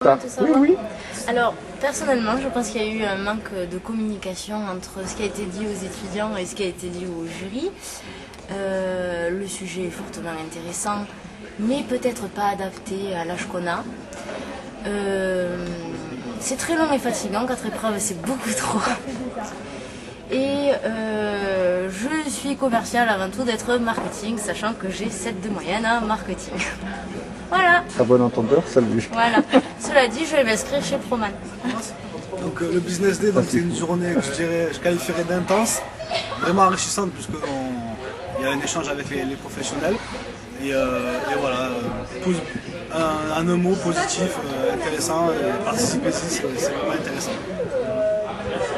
Oui, oui. Alors, personnellement, je pense qu'il y a eu un manque de communication entre ce qui a été dit aux étudiants et ce qui a été dit au jury. Le sujet est fortement intéressant, mais peut-être pas adapté à l'âge qu'on a. C'est très long et fatigant, 4 épreuves, c'est beaucoup trop. Et je suis commerciale avant tout d'être marketing, sachant que j'ai 7 de moyenne en marketing. Voilà. À bon entendeur, salut. Voilà. Cela dit, je vais m'inscrire chez Proman. Donc le Business Day, c'est une journée que je qualifierais d'intense, vraiment enrichissante puisqu'il y a un échange avec les professionnels. Et voilà, un mot positif, intéressant, participer ici, c'est vraiment intéressant.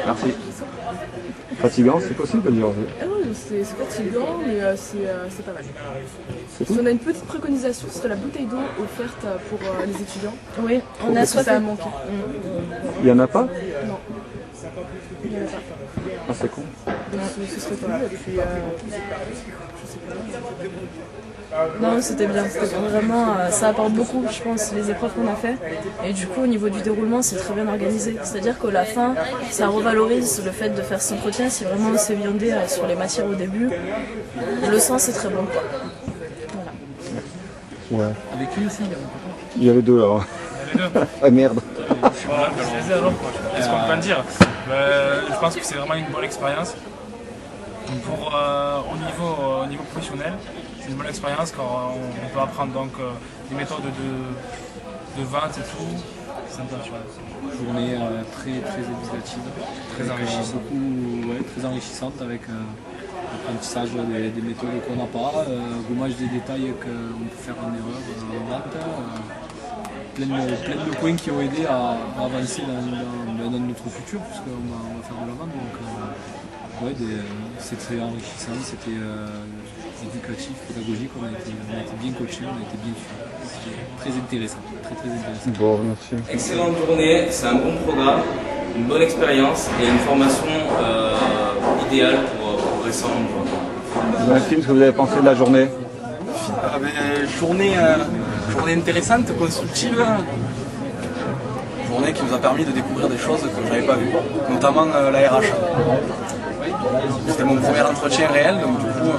Merci. Fatigant, c'est possible de dire. Oui, c'est fatigant, mais c'est pas mal. C'est tout. On a une petite préconisation, ce serait la bouteille d'eau offerte pour les étudiants. Oui, on a Ça a manqué. Il n'y en a pas? Non. Il y en a pas. Ah, c'est con. Ce serait pas mal. Et puis, je sais pas. Non, c'était bien. C'était vraiment, ça apporte beaucoup, je pense, les épreuves qu'on a fait. Et du coup, au niveau du déroulement, c'est très bien organisé. C'est-à-dire qu'à la fin, ça revalorise le fait de faire cet entretien. Si vraiment on s'est viandé sur les matières au début, le sens c'est très bon, quoi. Voilà. Ouais. Avec lui aussi, Il y a les deux là. il y a les deux. Ah merde. Je suis malade, je les ai alors quoi. Qu'est-ce qu'on peut en dire? Je pense que c'est vraiment une bonne expérience. Pour, au niveau professionnel, c'est une bonne expérience quand on peut apprendre donc des méthodes de vente et tout. C'est intéressant. Journée très éducative, Très enrichissante. très enrichissante avec l'apprentissage des méthodes qu'on n'a pas, gommage des détails qu'on peut faire en erreur en vente, plein de points qui ont aidé à avancer dans notre futur puisqu'on va faire de la vente. Donc, c'est très enrichissant, c'était éducatif, pédagogique, on a été bien coachés, on a été bien suivis. C'était très intéressant, très intéressant. Bon, merci. Excellente journée, c'est un bon programme, une bonne expérience et une formation idéale pour progresser en emploi. Valentine, ce que vous avez pensé de la journée? Journée intéressante, constructive. Journée qui nous a permis de découvrir des choses que je n'avais pas vues, notamment la RH. C'était mon premier entretien réel, donc du coup,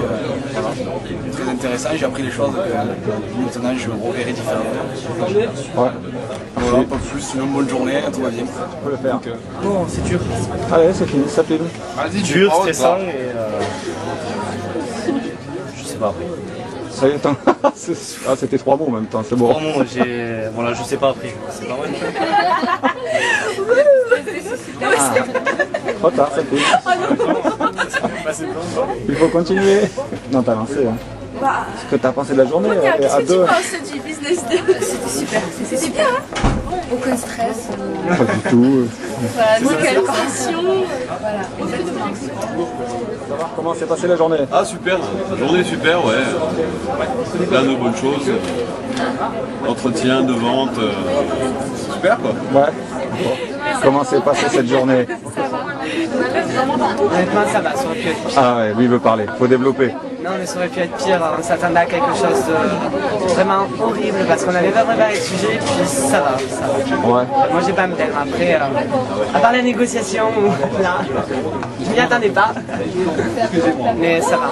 voilà, très intéressant. J'ai appris des choses que maintenant je reverrai différemment. Ouais. Voilà, pas plus, une bonne journée, tout va bien. On peut le faire. Bon, c'est dur. Allez, c'est fini, ça filme. Vas-y, dur, stressant et. Je sais pas. Ça y est, attends. Ah, c'était 3 mots en même temps, c'est bon. Vraiment, voilà, je sais pas après. C'est pas mal. Trop tard, ça filme. Il faut continuer. Non, t'as lancé. Hein. Ce que t'as pensé de la journée à deux. pensé du Business Day? C'était super. C'était bien, hein? Aucun stress. Pas du tout. Voilà, nickel. Condition. Voilà. Savoir comment s'est passée la journée? Ah super, la journée est super, ouais. Plein de bonnes choses. Entretien de vente, super quoi. Ouais. Bon. Comment s'est passée cette journée? Honnêtement, ça va, ça aurait pu être pire. Ah ouais, lui il veut parler, faut développer. Non, mais ça aurait pu être pire. On s'attendait à quelque chose de vraiment horrible parce qu'on n'avait pas préparé le sujet, et puis ça va. Ouais. Moi, j'ai pas à me plaindre. Après, à part la négociation, là, je m'y attendais pas. Mais ça va.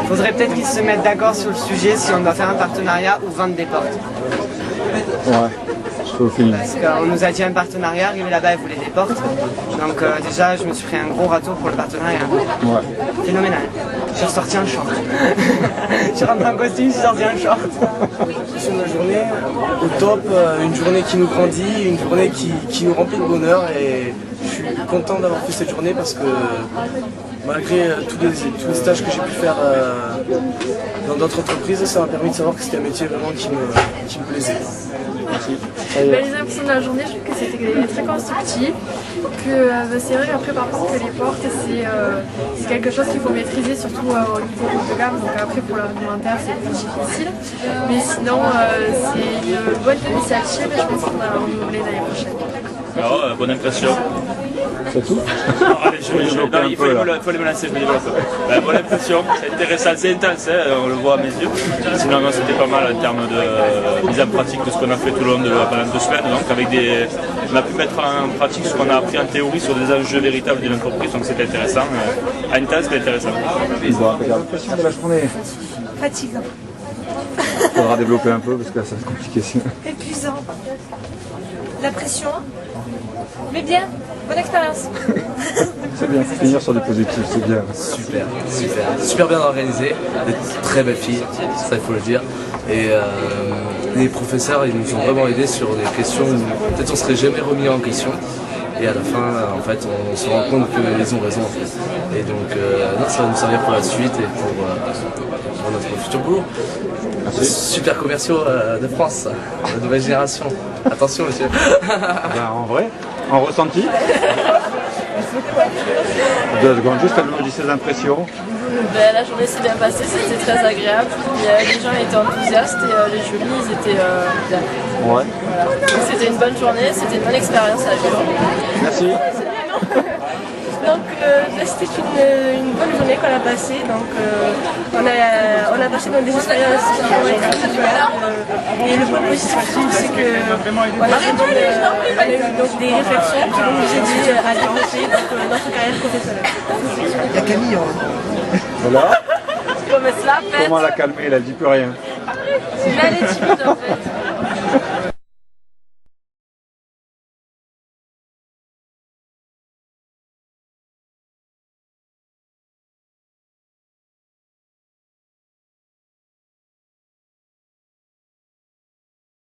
Faudrait peut-être qu'ils se mettent d'accord sur le sujet si on doit faire un partenariat ou vendre des portes. Ouais. Au film. Parce qu'on nous a dit un partenariat, arrivé là-bas, ils voulaient des portes. Donc déjà, je me suis pris un gros râteau pour le partenariat. Ouais. Phénoménal. Je suis sorti en short. Je suis rentré en costume, je suis sorti en short. C'est une journée au top, une journée qui nous grandit, une journée qui nous remplit de bonheur et je suis content d'avoir fait cette journée parce que malgré tous les stages que j'ai pu faire dans d'autres entreprises, ça m'a permis de savoir que c'était un métier vraiment qui me plaisait. Merci. Les impressions de la journée, je trouve que c'était très constructif. Que c'est vrai qu'après, par contre, que les portes, c'est quelque chose qu'il faut maîtriser, surtout au niveau haut de gamme. Donc après, pour l'alimentaire, c'est plus difficile. Mais sinon, c'est une bonne initiative et je pense qu'on va la renouveler l'année prochaine. Alors, bonne impression. C'est tout? Allez, il faut les menacer, je me développe. Bonne impression, c'est intéressant, c'est intense, hein, on le voit à mes yeux. Sinon, c'était pas mal en termes de mise en pratique de ce qu'on a fait tout le long pendant 2 semaines. Donc, on a pu mettre en pratique ce qu'on a appris en théorie sur des enjeux véritables d'une entreprise, donc c'était intéressant. Intense, mais intéressant. L'impression de la journée. Fatigant. Il faudra développer un peu parce que là, ça va être compliqué. Épuisant. La pression. Mais bien, bonne expérience. C'est bien, faut finir sur du positif, c'est bien. Super bien organisé, des très belles filles, ça il faut le dire. Et les professeurs, ils nous ont vraiment aidés sur des questions où peut-être on serait jamais remis en question. Et à la fin, en fait, on se rend compte qu'ils ont raison. En fait. Et donc, ça va nous servir pour la suite et pour notre futur boulot. Super commerciaux de France, la nouvelle génération. Attention, monsieur. En vrai, en ressenti. 2 secondes, juste elle me dit ses impressions. La journée s'est bien passée, c'était très agréable. Les gens étaient enthousiastes et les jeunes ils étaient bien. Ouais. Voilà. C'était une bonne journée, c'était une bonne expérience à vivre. Merci. Donc c'était une bonne journée qu'on a passée. Donc on a passé dans des expériences qui ont été super. Et le point positif c'est qu'on a eu donc des réflexions qui vont nous aider à développer notre carrière professionnelle. Il y a Camille. Voilà. Comment la calmer, elle dit plus rien. Mais elle est timide en fait.